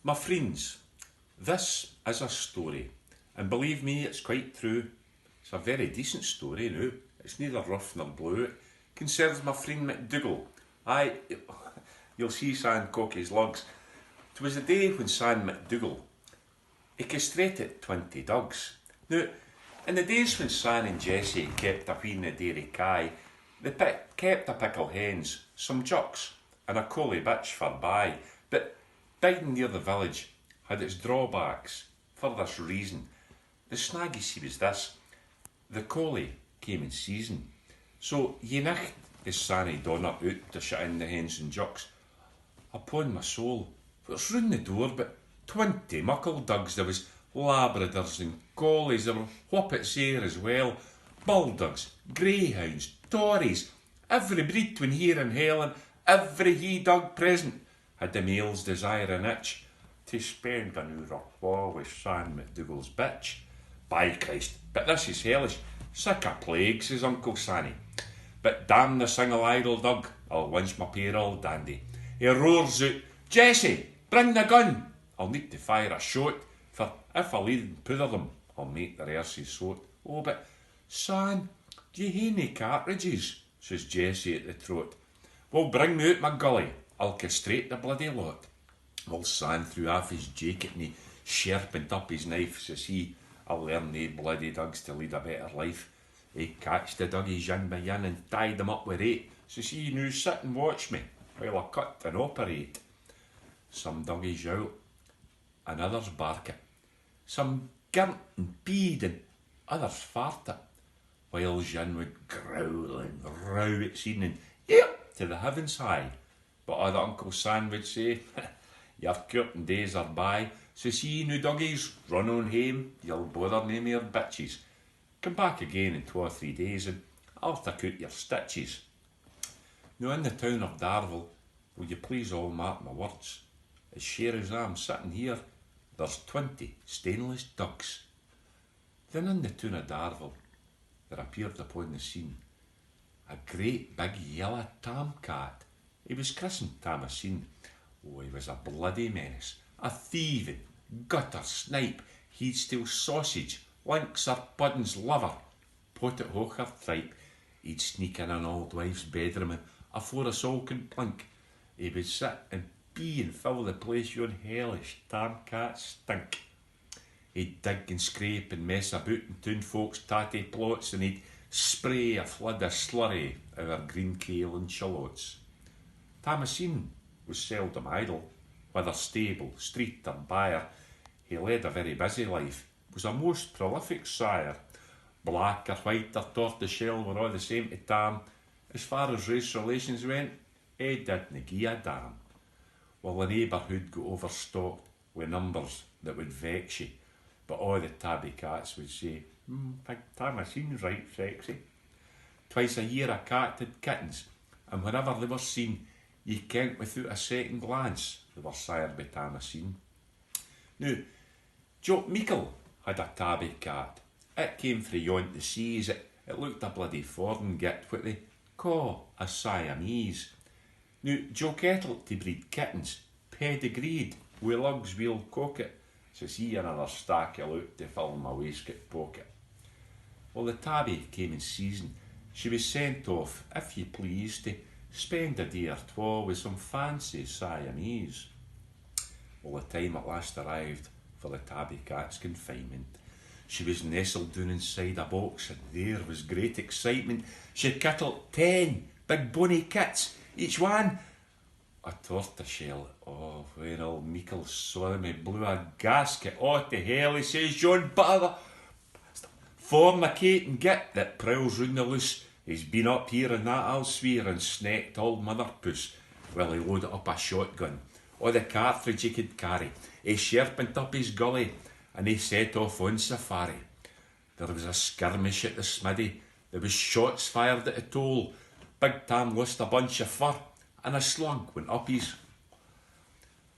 My friends, this is a story, and believe me, it's quite true. It's a very decent story now. It's neither rough nor blue. It concerns my friend McDougall. Aye, you'll see San Cockie's lugs. 'Twas the day when San McDougall, he castrated 20 dogs. Now, in the days when San and Jessie kept a wheen of dairy kye, they kept a pickle hens, some ducks, and a collie bitch forby. But biding near the village had its drawbacks for this reason. The snaggy see was this: the collie came in season. So ye nicht is Sanny Donner out to shut in the hens and ducks. Upon my soul, it was round the door, but 20 muckle dugs. There was labradors and collies, there were whoppets there as well, bulldogs, greyhounds, tories, every breed twin here and hell, and every he dog present had the male's desire and itch to spend an hour or twa with San McDougall's bitch. By Christ, but this is hellish. Sick of plague, says Uncle Sanny. But damn the single idle dog, I'll winch my pair all dandy. He roars out, Jessie, bring the gun. I'll need to fire a shot, for if I lead and puther them, I'll make the hearses sort. Oh, but San, do you hae any cartridges? Says Jessie at the throat. Well, bring me out my gully, I'll castrate the bloody lot. Well, San threw off his jacket and he sharpened up his knife. Says he, I'll learn they bloody dugs to lead a better life. He catched the duggies yin by yin and tied them up with eight. Says he, now sit and watch me while I cut and operate. Some duggies yowl, and others bark it. Some gimp and peed and others fart it. While Yin would growl and row at scene and yep to the heavens high. But other Uncle San would say, your courting days are by. Says he, now duggies, run on hame, you'll bother nae mere bitches. Come back again in 2 or 3 days and I'll take out your stitches. Now in the town of Darville, will you please all mark my words, as sure as I'm sitting here, there's 20 stainless dugs. Then in the town of Darville, there appeared upon the scene a great big yellow tomcat. He was christened TMSA. Oh, he was a bloody menace, a thieving, gutter snipe. He'd steal sausage, links or pudding's liver, potted hoch or tripe. He'd sneak in an old wife's bedroom and afore us all could blink, he would sit and pee and fill the place yon hellish tomcat stink. He'd dig and scrape and mess about in town folks' tatty plots, and he'd spray a flood of slurry over green kale and shallots. TMSA was seldom idle, whether stable, street or byre. He led a very busy life, was a most prolific sire. Black or white or tortoiseshell were all the same to Tam. As far as race relations went, he didn't gie a damn. Well, the neighbourhood got overstocked with numbers that would vex ye, but all the tabby cats would say, think TMSA's right sexy. Twice a year a cat had kittens, and whenever they were seen, ye kent without a second glance they were sired by TMSA. Now, Jock Meikle had a tabby cat. It came frae yont the seas. It looked a bloody foreign git, what they call a Siamese. Now, Joe Kettle to breed kittens, pedigreed, wi' lugs we'll cock it, says he another stack of loot to fill my waistcoat pocket. Well, the tabby came in season. She was sent off, if ye please, to spend a day or twa with some fancy Siamese. Well, the time at last arrived for the tabby cat's confinement. She was nestled down inside a box, and there was great excitement. She'd kittled 10 big bony kits, each one a tortoiseshell. Oh, when old Meikle saw them, he blew a gasket. Oh, to hell, he says, John Butter, fornicate and git that prowls round the loose. He's been up here and that I'll swear, and snecked old Mother Puss. Well, he loaded up a shotgun, or the cartridge he could carry. He sharpened up his gully, and he set off on safari. There was a skirmish at the smithy. There was shots fired at the toll. Big Tam lost a bunch of fur, and a slug went up his.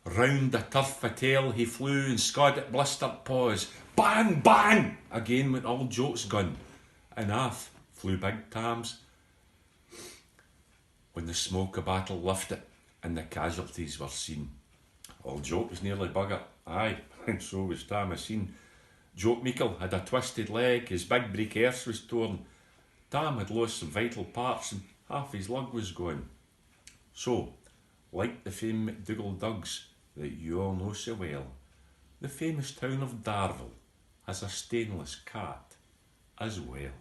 Round the turf a tail he flew, and scod at blistered paws. Bang, bang! Again went old Jock's gun, and aft flew Big Tam's. When the smoke of battle lifted and the casualties were seen, Well, Jock was nearly bugger. Aye, and so was TMSA. Jock Meikle had a twisted leg, his big break arse was torn. Tam had lost some vital parts and half his lug was gone. So, like the famed McDougall Dugs that you all know so well, the famous town of Darville has a stainless cat as well.